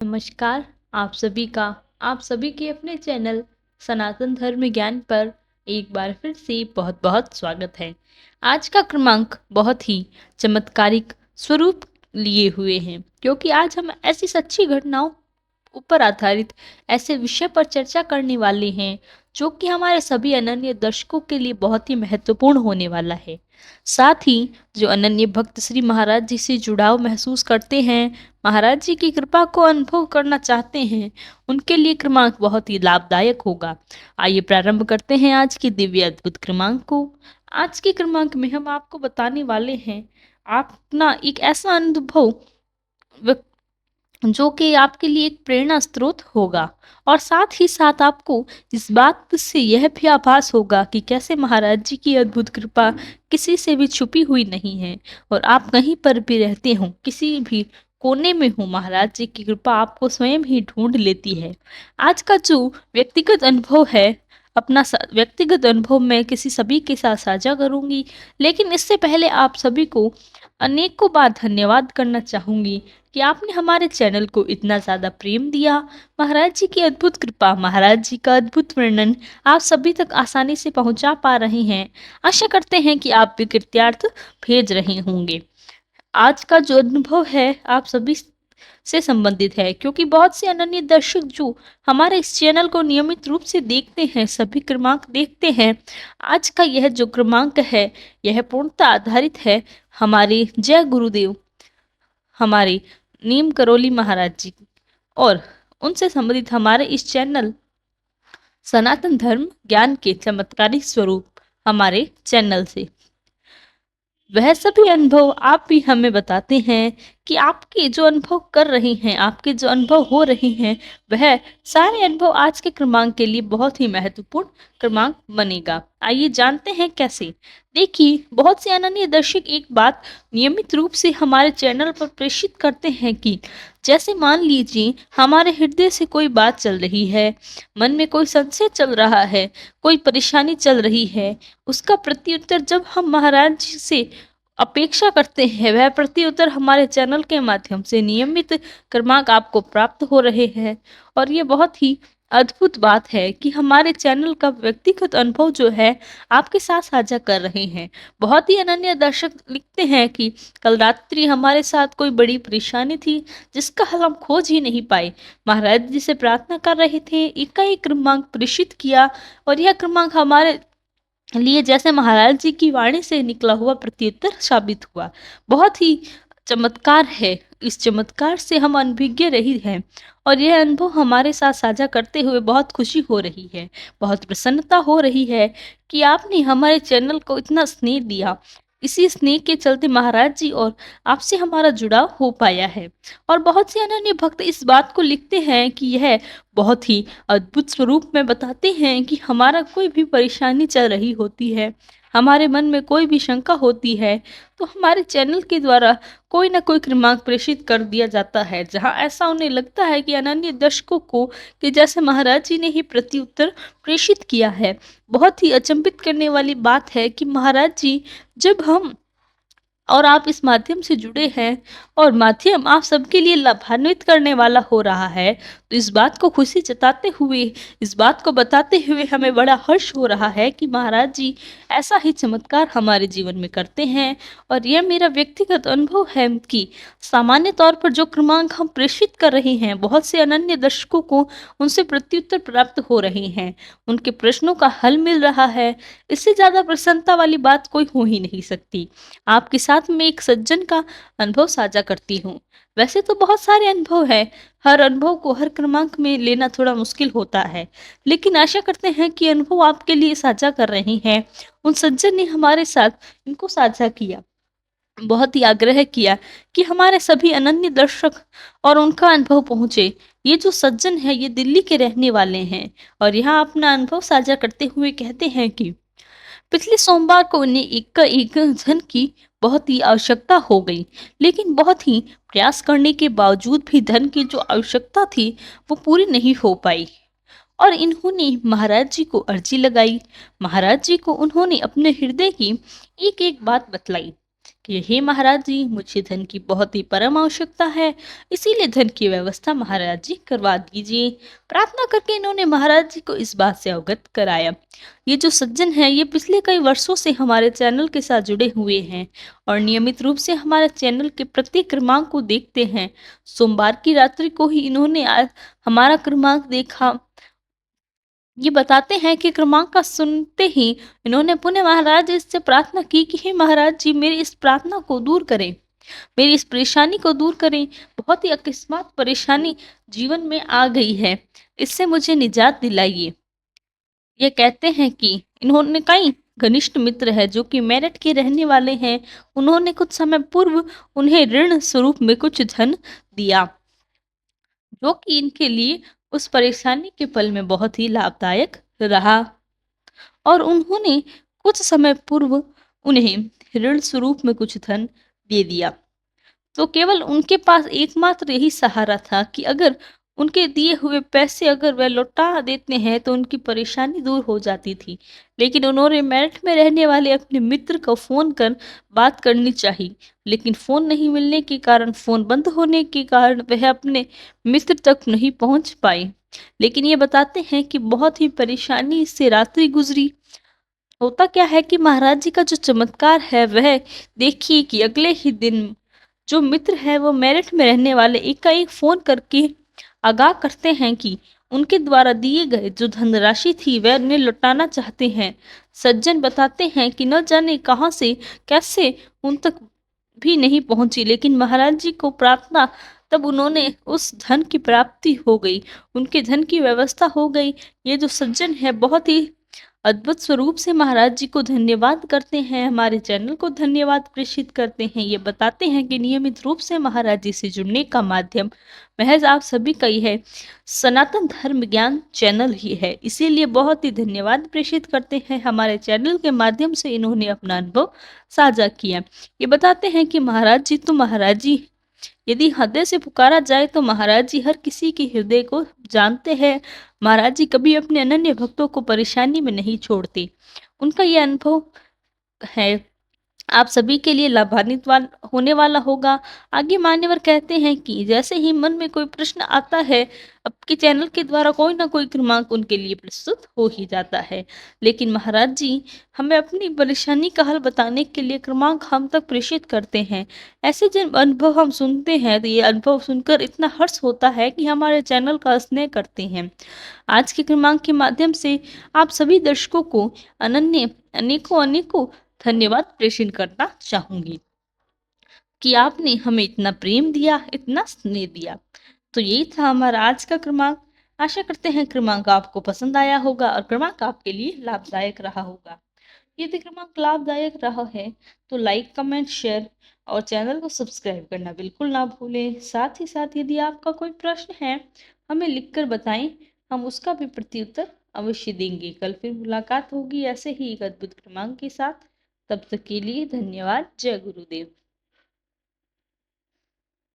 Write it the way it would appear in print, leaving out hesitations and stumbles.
नमस्कार। आप सभी के अपने चैनल सनातन धर्म ज्ञान पर एक बार फिर से बहुत बहुत स्वागत है। आज का क्रमांक बहुत ही चमत्कारिक स्वरूप लिए हुए हैं, क्योंकि आज हम ऐसी सच्ची घटनाओं ऊपर आधारित ऐसे विषय पर चर्चा करने वाले हैं जो कि हमारे सभी अनन्य दर्शकों के लिए बहुत ही महत्वपूर्ण होने वाला है। साथ ही जो अनन्य भक्त श्री महाराज जी से जुड़ाव महसूस करते हैं, महाराज जी की कृपा को अनुभव करना चाहते हैं, उनके लिए क्रमांक बहुत ही लाभदायक होगा। आइए प्रारंभ करते हैं आज की दिव्य अद्भुत क्रमांक को। आज के क्रमांक में हम आपको बताने वाले हैं आप अपना एक ऐसा अनुभव जो कि आपके लिए एक प्रेरणा स्रोत होगा, और साथ ही साथ आपको इस बात से यह भी आभास होगा कि कैसे महाराज जी की अद्भुत कृपा किसी से भी छुपी हुई नहीं है। और आप कहीं पर भी रहते हो, किसी भी कोने में हो, महाराज जी की कृपा आपको स्वयं ही ढूंढ लेती है। आज का जो व्यक्तिगत अनुभव है, अपना व्यक्तिगत अनुभव मैं किसी सभी के साथ साझा करूंगी, लेकिन इससे पहले आप सभी को अनेकों बार धन्यवाद करना चाहूंगी कि आपने हमारे चैनल को इतना ज़्यादा प्रेम दिया। महाराज जी की अद्भुत कृपा, महाराज जी का अद्भुत वर्णन आप सभी तक आसानी से पहुंचा पा रहे हैं। आशा करते हैं कि आप भी कृत्यार्थ भेज रहे होंगे। आज का जो अनुभव है आप सभी से संबंधित है, क्योंकि बहुत से अनन्य दर्शक जो हमारे इस चैनल को नियमित रूप से देखते हैं, सभी क्रमांक देखते हैं। आज का यह जो क्रमांक है, यह पूर्णतः आधारित है हमारे जय गुरुदेव, हमारे नीम करोली महाराज जी और उनसे संबंधित हमारे इस चैनल सनातन धर्म ज्ञान के चमत्कारिक स्वरूप हमारे चैनल से। वह सभी अनुभव आप भी हमें बताते हैं कि आपके जो अनुभव कर रहे हैं, आपके जो अनुभव हो रहे हैं, वह सारे अनुभव आज के क्रमांक के लिए बहुत ही महत्वपूर्ण क्रमांक बनेगा। आइए जानते हैं कैसे। देखिए, बहुत से अनन्य दर्शक एक बात नियमित रूप से हमारे चैनल पर प्रेषित करते हैं कि जैसे मान लीजिए हमारे हृदय से कोई बात चल रही है, मन में कोई संशय चल रहा है, कोई परेशानी चल रही है, उसका प्रत्युत्तर जब हम महाराज जी से अपेक्षा करते हैं, वह प्रत्युत्तर हमारे चैनल के माध्यम से नियमित क्रमांक आपको प्राप्त हो रहे हैं। और ये बहुत ही अद्भुत बात है कि हमारे चैनल का व्यक्तिगत अनुभव जो है आपके साथ साझा कर रहे हैं। बहुत ही अनन्य दर्शक लिखते हैं कि कल रात्रि हमारे साथ कोई बड़ी परेशानी थी जिसका हल हम खोज ही नहीं पाए। महाराज जी से प्रार्थना कर रहे थे, एकाएक क्रमांक प्रेषित किया, और यह क्रमांक हमारे लिए जैसे महाराज जी की वाणी से निकला हुआ प्रत्युत्तर साबित हुआ। बहुत ही चमत्कार है। इस चमत्कार से हम अनभिज्ञ रही हैं, और यह अनुभव हमारे साथ साझा करते हुए बहुत खुशी हो रही है, बहुत प्रसन्नता हो रही है कि आपने हमारे चैनल को इतना स्नेह दिया। इसी स्नेह के चलते महाराज जी और आपसे हमारा जुड़ाव हो पाया है। और बहुत से अनन्य भक्त इस बात को लिखते हैं कि यह बहुत ही अद्भुत स्वरूप में बताते हैं कि हमारा कोई भी परेशानी चल रही होती है, हमारे मन में कोई भी शंका होती है, तो हमारे चैनल के द्वारा कोई ना कोई क्रमांक प्रेषित कर दिया जाता है, जहां ऐसा उन्हें लगता है कि अनन्य दर्शकों को कि जैसे महाराज जी ने ही प्रत्युत्तर प्रेषित किया है। बहुत ही अचंभित करने वाली बात है कि महाराज जी, जब हम और आप इस माध्यम से जुड़े हैं और माध्यम आप सबके लिए लाभान्वित करने वाला हो रहा है, तो इस बात को खुशी जताते हुए, इस बात को बताते हुए हमें बड़ा हर्ष हो रहा है कि महाराज जी ऐसा ही चमत्कार हमारे जीवन में करते हैं। और यह मेरा व्यक्तिगत अनुभव है कि सामान्य तौर पर जो क्रमांक हम प्रेषित कर रहे हैं, बहुत से अनन्य दर्शकों को उनसे प्रत्युत्तर प्राप्त हो रहे हैं, उनके प्रश्नों का हल मिल रहा है। इससे ज़्यादा प्रसन्नता वाली बात कोई हो ही नहीं सकती। आपके साथ मैं एक सज्जन का अनुभव साझा करती हूँ। वैसे तो बहुत सारे अनुभव हैं, हर अनुभव को हर क्रमांक में लेना थोड़ा मुश्किल होता है, लेकिन आशा करते हैं कि अनुभव आपके लिए साझा कर रहे हैं। उन सज्जन ने हमारे साथ इनको साझा किया, बहुत ही आग्रह किया कि हमारे सभी अनन्य दर्शक और उनका अनुभव पहुंचे। ये जो सज्जन है, ये दिल्ली के रहने वाले हैं, और यहाँ अपना अनुभव साझा करते हुए कहते हैं कि पिछले सोमवार को उन्हें एक धन की बहुत ही आवश्यकता हो गई, लेकिन बहुत ही प्रयास करने के बावजूद भी धन की जो आवश्यकता थी वो पूरी नहीं हो पाई। और इन्होंने महाराज जी को अर्जी लगाई। महाराज जी को उन्होंने अपने हृदय की एक एक बात बतलाई कि हे महाराज जी, मुझे धन की बहुत ही परम आवश्यकता है, इसीलिए धन की व्यवस्था महाराज जी करवा दीजिए। प्रार्थना करके इन्होंने महाराज जी को इस बात से अवगत कराया। ये जो सज्जन है, ये पिछले कई वर्षों से हमारे चैनल के साथ जुड़े हुए हैं और नियमित रूप से हमारे चैनल के प्रत्येक क्रमांक को देखते हैं। सोमवार की रात्रि को ही इन्होंने हमारा क्रमांक देखा। ये बताते हैं कि क्रमांक का सुनते ही इन्होंने पुनः महाराज जी से प्रार्थना की कि हे महाराज जी, मेरी इस प्रार्थना को दूर करें, मेरी इस परेशानी को दूर करें। बहुत ही अकस्मात परेशानी जीवन में आ गई है, इससे मुझे निजात दिलाइए। ये कहते हैं कि इन्होंने कई घनिष्ठ मित्र है जो कि मेरठ के रहने वाले हैं। उन्होंने कुछ समय पूर्व उन्हें ऋण स्वरूप में कुछ धन दिया, जो कि इनके लिए उस परेशानी के पल में बहुत ही लाभदायक रहा। और उन्होंने कुछ समय पूर्व उन्हें ऋण स्वरूप में कुछ धन दे दिया। तो केवल उनके पास एकमात्र यही सहारा था कि अगर उनके दिए हुए पैसे अगर वह लौटा देते हैं तो उनकी परेशानी दूर हो जाती थी। लेकिन उन्होंने मेरठ में रहने वाले अपने मित्र को फ़ोन कर बात करनी चाहिए, लेकिन फ़ोन नहीं मिलने के कारण, फ़ोन बंद होने के कारण वह अपने मित्र तक नहीं पहुंच पाए। लेकिन ये बताते हैं कि बहुत ही परेशानी से रात्रि गुजरी। होता क्या है कि महाराज जी का जो चमत्कार है वह देखिए कि अगले ही दिन जो मित्र है वो मेरठ में रहने वाले एकाएक फोन करके आगाह करते हैं कि उनके द्वारा दिए गए जो धनराशि थी वह उन्हें लौटाना चाहते हैं। सज्जन बताते हैं कि न जाने कहां से कैसे उन तक भी नहीं पहुंची, लेकिन महाराज जी को प्रार्थना, तब उन्होंने उस धन की प्राप्ति हो गई, उनके धन की व्यवस्था हो गई। ये जो सज्जन है बहुत ही अद्भुत स्वरूप से महाराज जी को धन्यवाद करते हैं, हमारे चैनल को धन्यवाद प्रेषित करते हैं। ये बताते हैं कि नियमित रूप से महाराज जी से जुड़ने का माध्यम महज आप सभी का ही है, सनातन धर्म ज्ञान चैनल ही है। इसीलिए बहुत ही धन्यवाद प्रेषित करते हैं, हमारे चैनल के माध्यम से इन्होंने अपना अनुभव साझा किया। ये बताते हैं कि महाराज जी तो महाराज जी, यदि हृदय से पुकारा जाए तो महाराज जी हर किसी के हृदय को जानते हैं। महाराज जी कभी अपने अनन्य भक्तों को परेशानी में नहीं छोड़ते। उनका ये अनुभव है, आप सभी के लिए लाभान्वित होने वाला होगा। आगे मान्यवर कहते हैं कि जैसे ही मन में कोई प्रश्न आता है, आपके चैनल के द्वारा कोई ना कोई क्रमांक उनके लिए प्रस्तुत हो ही जाता है। लेकिन महाराज जी हमें अपनी परेशानी का हल बताने के लिए क्रमांक हम तक प्रेषित करते हैं। ऐसे जब अनुभव हम सुनते हैं तो ये अनुभव सुनकर इतना हर्ष होता है कि हमारे चैनल का स्नेह करते हैं। आज के क्रमांक के माध्यम से आप सभी दर्शकों को अनन्य अनेकों अनेकों धन्यवाद प्रेषित करना चाहूंगी कि आपने हमें इतना प्रेम दिया, इतना स्नेह दिया। तो यही था हमारा आज का क्रमांक। आशा करते हैं क्रमांक आपको पसंद आया होगा और क्रमांक आपके लिए लाभदायक रहा होगा। यदि क्रमांक लाभदायक रहा है तो लाइक, कमेंट, शेयर और चैनल को सब्सक्राइब करना बिल्कुल ना भूलें। साथ ही साथ यदि आपका कोई प्रश्न है, हमें लिखकर बताएं, हम उसका भी प्रत्युत्तर अवश्य देंगे। कल फिर मुलाकात होगी ऐसे ही एक अद्भुत क्रमांक के साथ। तब तक के लिए धन्यवाद। जय गुरुदेव।